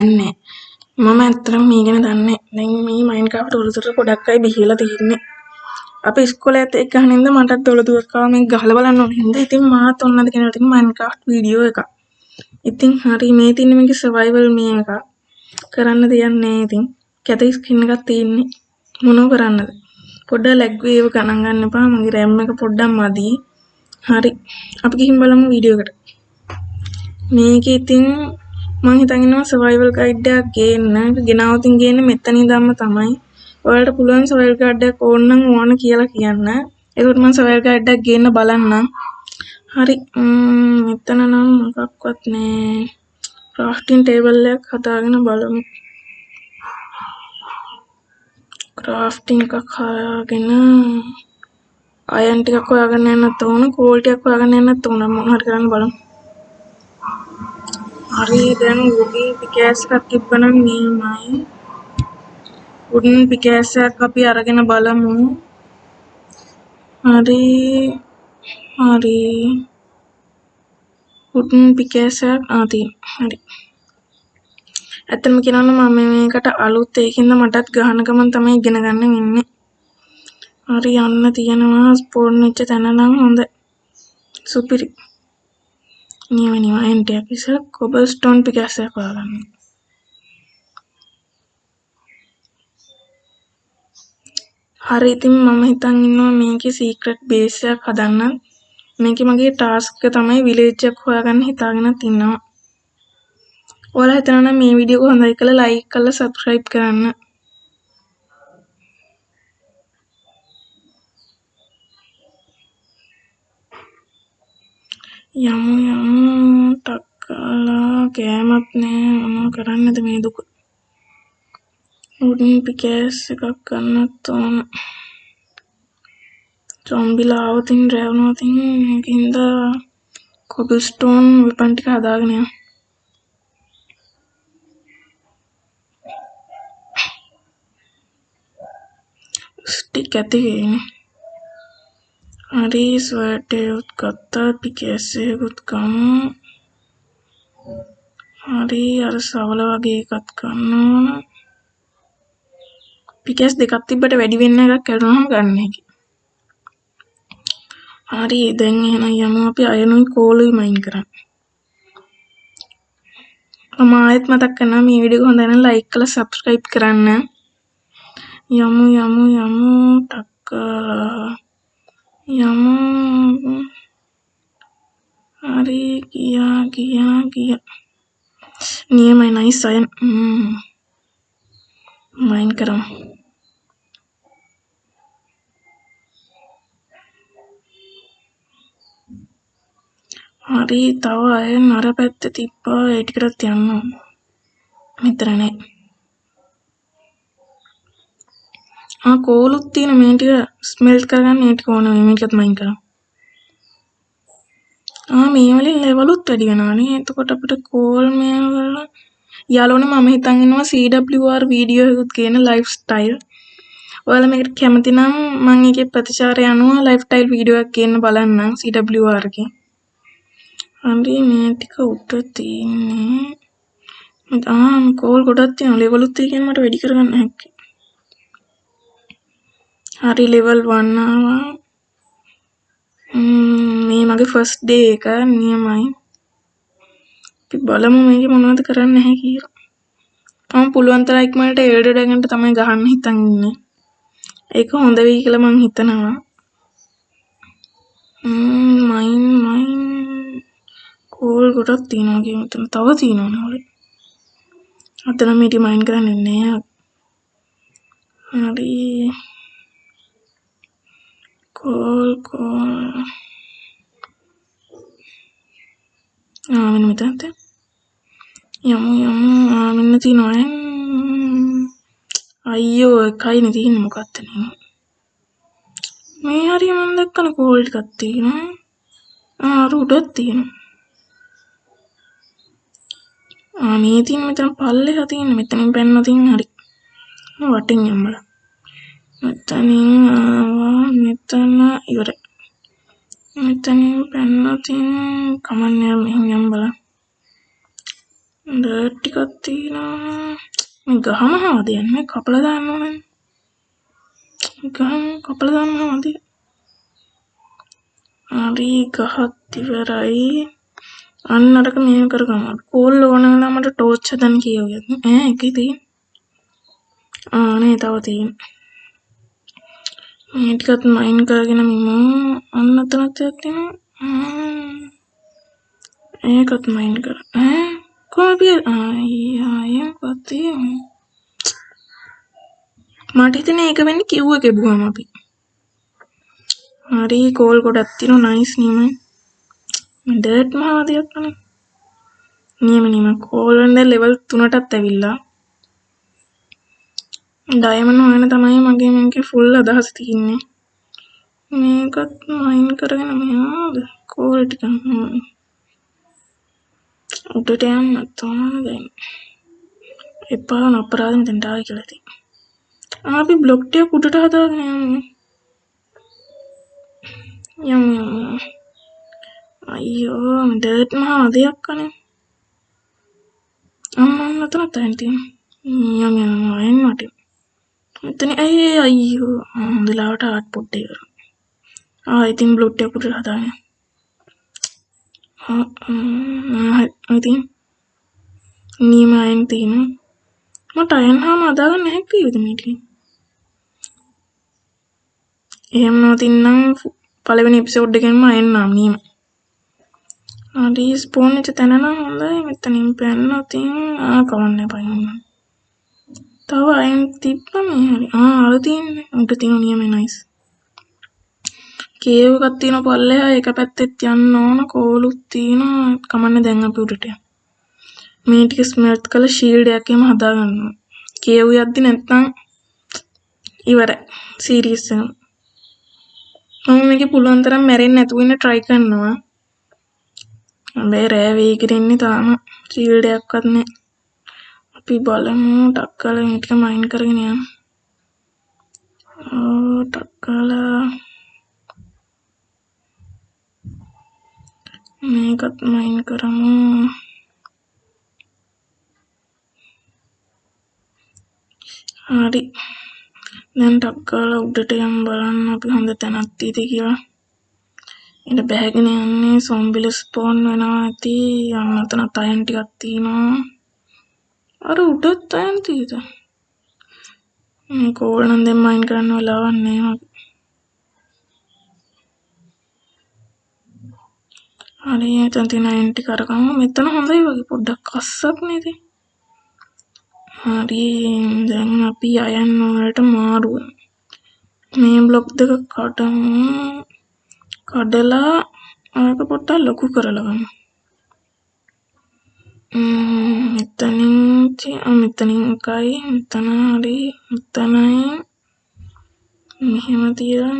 දන්නේ මම ඇත්තටම මේ ගැන දන්නේ දැන් මේ මයින්ක්‍රාෆ්ට් වලට ගොඩක් අය බිහිලා තියෙන්නේ අපි ඉස්කෝලේත් එක්ක ගහන ඉඳන් මටත් දොළදුවක් ආවා මේක ගහලා බලන්න ඕනේ හින්දා ඉතින් මාත් ඔන්නද කෙනෙක් තියෙන මයින්ක්‍රාෆ්ට් වීඩියෝ එකක් ඉතින් හරි මේ තියෙන්නේ මේකේ සර්වයිවල් මේ එක කරන්න දෙයක් නෑ ඉතින් කැත ස්කින් එකක් තියෙන්නේ මොනව කරන්නද පොඩ්ඩක් ලැග් වේව ගණන් ගන්න එපා මගේ RAM එක පොඩ්ඩක් මදි හරි අපි ගිහින් බලමු වීඩියෝ එකට මේකේ ඉතින් මම හිතන් ඉන්නවා සර්වයිවල් ගයිඩ් එකක් ගේන්න ගෙනාවතින් ගේන්නේ මෙතන ඉඳන්ම තමයි ඔයාලට පුළුවන් සර්වයිවල් ගයිඩ් එකක් ඕන නම් ඕන කියලා කියන්න ඒකට මම සර්වයිවල් ගයිඩ් එකක් ගේන්න බලන්නම් හරි මෙතන නම් මොකක්වත් නෑ ක්‍රාෆ්ටින් ටේබල් එකක් හදාගෙන බලමු ක්‍රාෆ්ටින් එකක් හදාගෙන අයන් ටිකක් හොයාගෙන යන්නත් ඕන කෝල් ටිකක් හොයාගෙන යන්නත් ඕන මොන හරි කරන්න බලමු හරි දැන් උඩින් පිකෑස් එකක් තිබ්බනම් නියමයි උඩින් පිකෑස් එකක් අපි අරගෙන බලමු හරි උඩින් පිකෑස් එකක් හරි ඇත්තම කියනවා නම් මම මේකට අලුත් ඒකින්ද මටත් ගහන ගමන් තමයි ඉගෙන ගන්න වෙන්නේ හරි යන්න තියෙනවා ස්පෝන් වෙච්ච තැන නම් හොඳ සුපිරි නියම එන්ටි එක ඉස්සර කොබල්ස්ටෝන් පිකෑස් එකක් හොයාගන්න හරි ඉතින් මම හිතන් ඉන්නවා මේකේ සීක්‍රට් බේස් එකක් හදන්න මේකේ මගේ ටාස්ක් එක තමයි විලේජ් එකක් හොයාගන්න හිතාගෙනත් ඉන්නවා ඔයාලා හිතනවා නම් මේ වීඩියෝ එක හොඳයි කියලා ලයික් කරලා සබ්ස්ක්‍රයිබ් කරන්න යමු ටක්කලා කෑමක් නෑ මොනව කරන්නද මේ දුක උඩින් පිකෑස් එකක් ගන්නත් ඕන ජොම්බිලා ආවතින් රැවුනොතින් මේකින්ද කොබල්ස්ටෝන් වෙපන් ටික හදාගෙන යන්න ස්ටික් ඇති ගේනේ හරි ස්වර්ට් එකත් ගත්තා පිකෑස් එකත් ගමු හරි අර සවල වගේ එකක් ගන්න ඕන පිකෑස් දෙකක් තිබ්බට වැඩි වෙන්න එකක් කරුණාම ගන්න හැකි හරි දැන් එහෙනම් යමු අපි අයනුයි කෝලුයි මයින් කරන්න මම ආයෙත් මතක් කරනවා මේ වීඩියෝ එක හොඳ නම් ලයික් කරලා සබ්ස්ක්‍රයිබ් කරන්න යමු ටක්කලා යමු හරි ගියා නියමයි නයිස් අයන් මයින් කරමු හරි තව අයන් අර පැත්තේ තිබ්බා ඒ ටිකටත් යන්න ඕන මෙතන නෑ කෝලුත් තියෙන මේ ටික ස්මෙල්ට් කරගන්න ඒ ටික ඕන මේකත් මයින් කරමු මේ වලින් ලෙවලුත් වැඩි වෙනවා නේ එතකොට අපිට කෝල් මේ වල යාළුවනේ මම හිතන් ඉන්නවා CWR වීඩියෝ එකකුත් ගේන ලයිෆ් ස්ටයිල් ඔයාලා මේකට කැමති නම් මම ඒකේ ප්‍රතිචාරය අනුව ලයිෆ් ස්ටයිල් වීඩියෝ එකක් ගේන්න බලන්නම් CWR එකේ හරි මේ ටික උඩ තියෙන්නේ කෝල් ගොඩක් තියෙනවා ලෙවලුත් එකෙන් මට වැඩි කරගන්න හැකියි හරි ලෙවල් 1 ආවා මේ මගේ ෆස්ට් ඩේ එක නියමයි අපි බලමු මේකේ මොනවද කරන්න නැහැ කියලා මම පුළුවන් තරම් ඉක්මනට එල්ඩර් ඩ්‍රැගන්ට තමයි ගහන්න හිතන් ඉන්නේ ඒක හොඳ වෙයි කියලා මං හිතනවා මයින් කෝල් ගොඩක් තියෙනවා කියන තව තියෙනවා නේද අතන මේටි මයින් කරන්නේ නෑ හරි කෝල් මෙන්න මෙතනට යමු මෙන්න තියෙනවා අයියෝ එකයිනේ තියෙන්නේ මොකක්ද නේ මේ හරිය මම දැක්කන කෝල් ටිකක් තියෙනවා අර උඩක් තියෙනවා මේ තියෙන මෙතන පල්ලෙක තියෙන මෙතනින් පැන්න තියෙන හරි වටින් යම් බලන්න මෙතනින් ආවා මෙතන ඉවරයි මෙතනින් පැන්න තියෙන කමන්නේ මෙහෙම යම් බලන්න ඩර්ට් ටිකක් තියෙනවා. මේ ගහම හදියන්නේ කපලා දාන්න ඕනේ. ගහම කපලා දාන්න ඕනේ. හරි ගහත් ඉවරයි. අන්න අරක මේව කරගමු. කෝල් ඕන නම් මට ටෝච් හදන්න කියුවා. ඒකේ තියෙන. නේ තව තියෙන. මේ ටිකත් මයින් කරගෙන මිමු. අන්න අතනක් තියෙනවා. ඒකත් මයින් කර. කොහොමද ආයෙ පස්සේ මට හිතෙන්නේ ඒක වෙන්නේ කිව් එකේ බුවම අපි. හරි කෝල් ගොඩක් තියෙනවා නයිස් නියම. ඩර්ට් මහවදියක් කනේ. නියම කෝල් වල ලෙවල් 3ටත් ඇවිල්ලා. ඩයමන්ඩ් හොයන තමයි මගේ මේකේ ෆුල් අදහස තියෙන්නේ. මේකත් මයින් කරගෙන මෙයාද කෝල් ටික උඩට යන්න තමයි දැන්. එපා අපරාධ මෙතනට ආවි කියලා තියෙනවා. අපි බ්ලොක් ටික උඩට හදාගෙන යමු. අයියෝ ඩර්ට් මහා දෙයක් කනේ. අම්මා නතර තැන්ටි. යමු අයින් මට. මෙතන අයියෝ හොඳලාවට ආට් පොට් එක කරමු. ඉතින් බ්ලොක් ටික උඩට හදාගෙන. ඉතින් නියම අයින් තියෙනවා. මට අයන් හාම හදාගන්න නැහැ කීවද මේ ටික. එහෙම නැතිනම් පළවෙනි එපිසෝඩ් එකෙන්ම අයන් නම් නියම. හරි ස්පෝන් එක තැන නම් හොඳයි. මෙතනින් පැනනොත් කවන්නේ පයින්න. තව අයන් තිබ්බ මේ හරි. අර තියෙන්නේ. උඩ තියෙන නියම නයිස්. කේව් එකක් තියෙන පල්ලෙහා එක පැත්තෙත් යන්න ඕන. කෝලුත් තියෙනවා. කමන්නේ දැන් අපි උඩට යමු. මේ ටික ස්මෙල්ට් කරලා ෂීල්ඩ් එකක් එහෙම හදා ගන්නවා. කේව් යද්දි නැත්තම් ඉවරයි. සීරියස් එක. මම මේකේ පුළුවන් තරම් මැරෙන්නේ නැතුව ඉන්න try කරනවා. හැබැයි රෑ වේගෙට ඉන්නේ තාම ෂීල්ඩ් එකක්වත් නැහැ. අපි බලමු ටක් කරලා මේ ටික මයින් කරගෙන යමු. ටක් කරලා මේකත් මයින් කරමු. හරි දැන් ටක් කරලා උඩට යමු බලන්න අපි හොඳ තැනක් තියෙද කියලා. ඉත බෑගෙන යන්නේ සොම්බිල ස්පෝන් වෙනවා ඇති. යන්න අතන අයන් ටිකක් තියෙනවා. අර උඩත් අයන් තියෙද? මේ කෝල් නම් දැන් මයින් කරන්න වෙලාවක් නැහැ. හරි එතන තියෙන අයන් ටික අරගමු. මෙතන හොඳයි වගේ පොඩ්ඩක් කස්සක් නේද? හරි දැන් අපි අයන් වලට මාරු මේ බ්ලොක් දෙක කඩලා ආයක පොට්ටක් ලොකු කරලා ගමු. මෙතනින් එකයි මෙතන හරි මෙතනයි මෙහෙම තියලා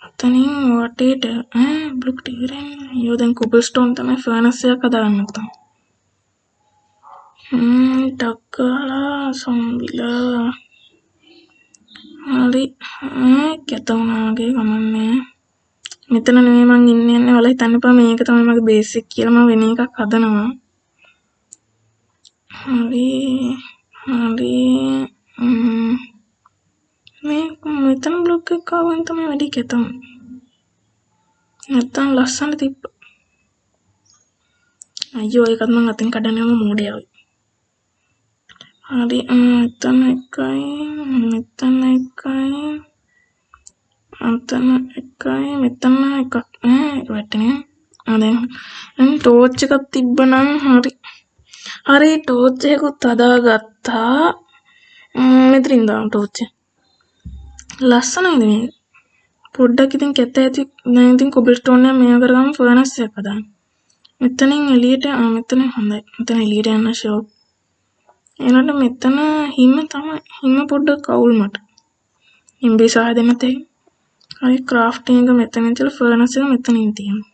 මෙතනින් වටේට බ්ලොක් ටික කරන්නේ. දැන් කොබල්ස්ටෝන් තමයි ෆර්නස් එකක් හදාගන්න නැත්තම්. ටක් කරලා සොම්බිලා හරි කැත වුණා වගේ කමන්නේ. මෙතන නෙමෙයි මං ඉන්නේ ඔයාලා හිතන්න එපා මේක තමයි මගේ බේස් එක කියලා. මම වෙන එකක් හදනවා. හරි මේ මෙතන බ්ලොක් එක ආවන් තමයි වැඩි කැතම. නැත්තම් ලස්සන තිබ්බ. අයියෝ ඒකත් මං අතින් කඩන්නම මෝඩේ ආවේ. හරි මෙතන එකයි මෙතන එකක් වැටෙන්නේ. දැන් ටෝච් එකක් තිබ්බනම් හරි ටෝච් එකකුත් හදාගත්තා. මෙතනින් දාමු ටෝච් එක. ලස්සනයිද මේක? පොඩ්ඩක් ඉතින් කැත ඇති. දැන් ඉතින් කොබල්ස්ටෝන් එක මේව කරගමු ෆර්නස් එක හදාන්න. මෙතනින් එළියට මෙතන හොඳයි. මෙතන එළියට යන්න ෂෝ. එනකොට මෙතන හිම පොඩ්ඩක් කවුල් මට. ඉම්බේ සහ දෙන්න තේ. හරි ක්‍රාෆ්ටිං එක මෙතනින් තියලා ෆර්නස් එක මෙතනින් තියමු.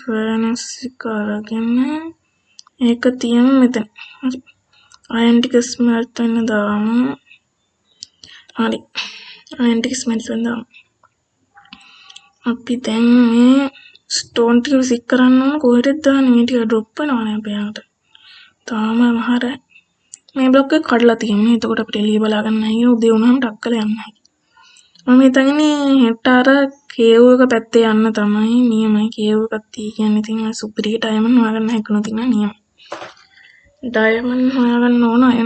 ෆර්නස් එක අරගෙන ඒක තියමු මෙතන. හරි. අයන් ටික ස්මෙල්ට් වෙන්න දාමු. හරි. අයන් ටික ස්මෙල්ට් වෙන්න දාමු. අපි දැන් මේ ස්ටෝන් ටික විසික් කරන්න ඕන කොහෙටද දාන්නේ මේ ටික ඩ්‍රොප් වෙනවනේ අපේ යාට. තාම මහර මේ බ්ලොක් එක කඩලා තියෙන්නේ. එතකොට අපිට එළිය බලා ගන්න නැහැ. උදේ වුණාම ටක් කරලා යන්න හැකියි. මම හිතන්නේ හෙට අර කේව් එක පැත්තේ යන්න තමයි නියමයි. කේව් එකක් තිය කියන්නේ ඉතින් සුපිරි ඩයමන්ඩ් හොයාගන්න හැකුණු තියෙන නියම. ඩයමන්ඩ් හොයාගන්න ඕන අය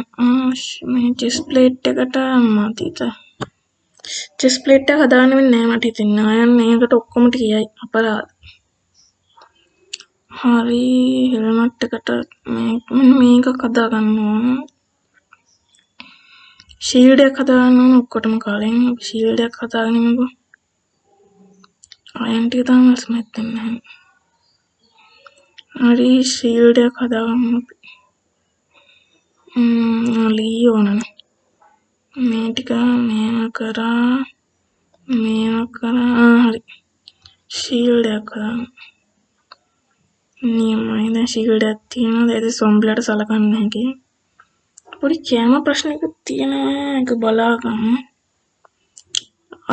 මේ චෙස් ප්ලේට් එකට මතිත. චෙස් ප්ලේට් එක හදාන්න වෙන්නේ නැහැ මට හිතෙන්නේ. අයන් මේකට ඔක්කොම ටිකයි අපරාධ. හරි හෙල්මට් එකට මේක හදා ගන්න ඕන. ෂීල්ඩ් එකක් හදා ගන්න ඕන ඔක්කොටම කලින් අපි ෂීල්ඩ් එකක් හදාගෙන ඉමුකෝ. අයන් ටික තමයි ස්මෙත් වෙන්නේ. හරි ෂීල්ඩ් එකක් හදාගමු අපි. ලී ඕනනේ. මේ ටික මේවා කරා හරි ෂීල්ඩ් එකක් හදාගමු. නියමයි දැන් ෂීල්ඩ් එකක් තියෙනවා. ඒක සොම්බිලට සලකන්න හැකියි. පොඩි කැම ප්‍රශ්නයක් තියෙනවා. ඒක බලාගමු.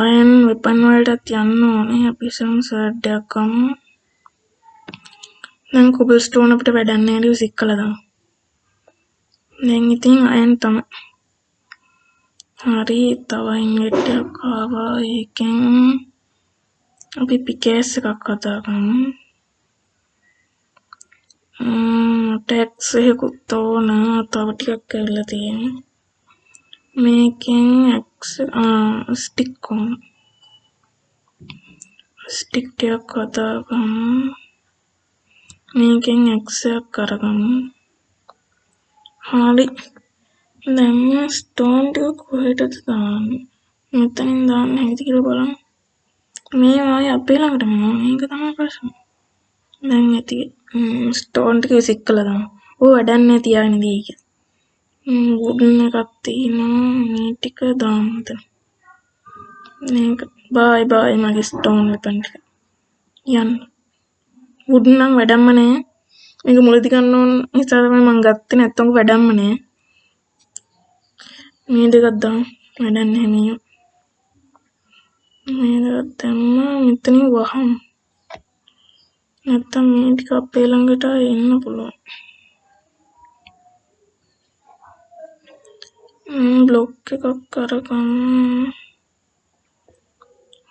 අයන් වෙපන් වලටත් යන්න ඕනේ. අපි සර්ඩ් එකක් ගමු. දැන් කොබල් ස්ටෝන් අපිට වැඩක් නැහැ. ඒක විසික් කළා දාමු. දැන් ඉතින් අයන් තමයි. හරි තව ඉන්වෙට් එකක් ආවා. ඒකෙන් අපි පිකේස් එකක් හදාගමු. ටැක්ස් එකකුත් ඕන. තව ටිකක් කරලා තියෙනවා. මේකෙන් ස්ටික් ඕන. ස්ටික් ටිකක් හදාගමු. මේකෙන් එක්ස් එකක් කරගමු. හරි දැන් ස්ටෝන් ටික කොහෙටද දාන්නේ? මෙතනින් දාන්න හැකිද කියලා බලමු. මේ ආයේ අපේ ළඟටම මේක තමයි ප්‍රශ්නේ. දැන් ඇති ස්ටෝන් ටික විසික් කළා දාමු. ඕ වැඩක් නැහැ තියාගෙන ඉඳී කියලා. වුඩන් එකක් තියෙනවා. මේ ටික දාමු මෙතන. මේක බයි මගේ ස්ටෝන් වෙපන් ටික. යන්න. වුඩන් නම් වැඩක්ම නැහැ. මේක මුලදී ගන්න ඕන නිසා තමයි මම ගත්තේ. නැත්තම් වැඩක්ම නැහැ. මේ දෙකක් දාමු. වැඩක් නැහැ මේ. මේ දෙකක් දැම්මා මෙතනින් වහමු. නැත්තම් මේ ටික අපේ ළඟට එන්න පුළුවන්. බ්ලොක් එකක් කරගමු.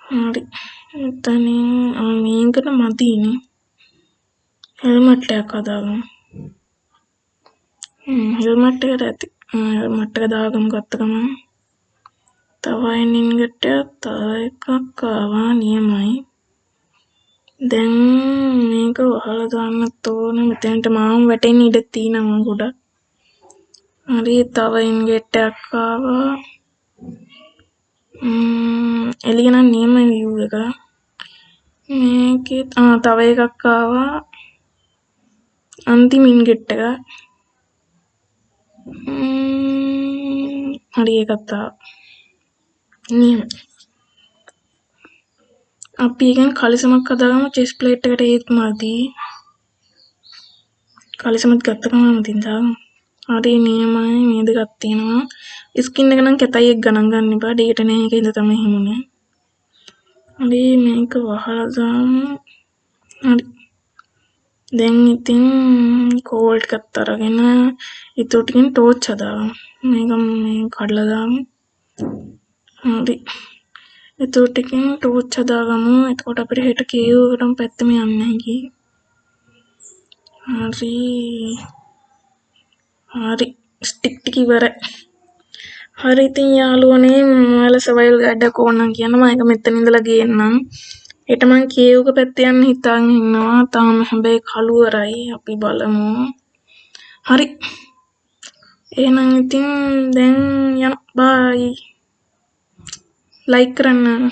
හරි. මෙතනින් මේකට මදිනේ. හෙල්මට් එකක් හදාගමු. හෙල්මට් එකට ඇති. හෙල්මට් එක දාගමු ගත්ත ගමන්. තව ඉන්ගෙට් තව එකක් ආවා නියමයි. දැන් මේක වහලා දාන්නත් ඕනේ. මෙතනට මාවම වැටෙන්න ඉඩ තියෙනවා ගොඩක්. හරි තව ඉන්ගෙට් එකක් ආවා. එළිය නම් නියම view එක. මේකේ තව එකක් ආවා. අන්තිම ඉන්ගෙට් එක. හරි එකක් ආවා. නියම. අපි එකෙන් කලිසමක් හදාගමු චෙස් ප්ලේට් එකට ඒත් මදි. කලිසමත් ගත්ත ගමන් මතින් දාගමු. හරි නියමයි මේ දෙකක් තියෙනවා. ස්කින් එක නම් කැතයි එක ගණන් ගන්න එපා. ඩේට නැහැ ඒකින්ද තමයි හිමුනේ. හරි මේක වහලා දාමු. හරි. දැන් ඉතින් කෝල්ඩ් එකත් අරගෙන ඊටු ටිකෙන් ටෝච් හදාගමු. මේක මේ කඩලා දාමු. හරි. ඊටු ටිකෙන් ටෝච් හදාගමු. එතකොට අපිට හෙට කේව් එකටම පැත්තම යන්න හැකියි. හරි ස්ටික් ටික ඉවරයි. හරි ඉතින් යාළුවනේ ඔයාලා සර්වයිවල් ගයිඩ් එකක් ඕන නම් කියන්න මම ඒක මෙතන ඉඳලා ගේන්නම්. හෙට මං කේව් එක පැත්තේ යන්න හිතාගෙන ඉන්නවා. තාම හැබැයි කළුවරයි. අපි බලමු. හරි. එහෙනම් ඉතින් දැන් යන්න බයි. ලයික් කරන්න.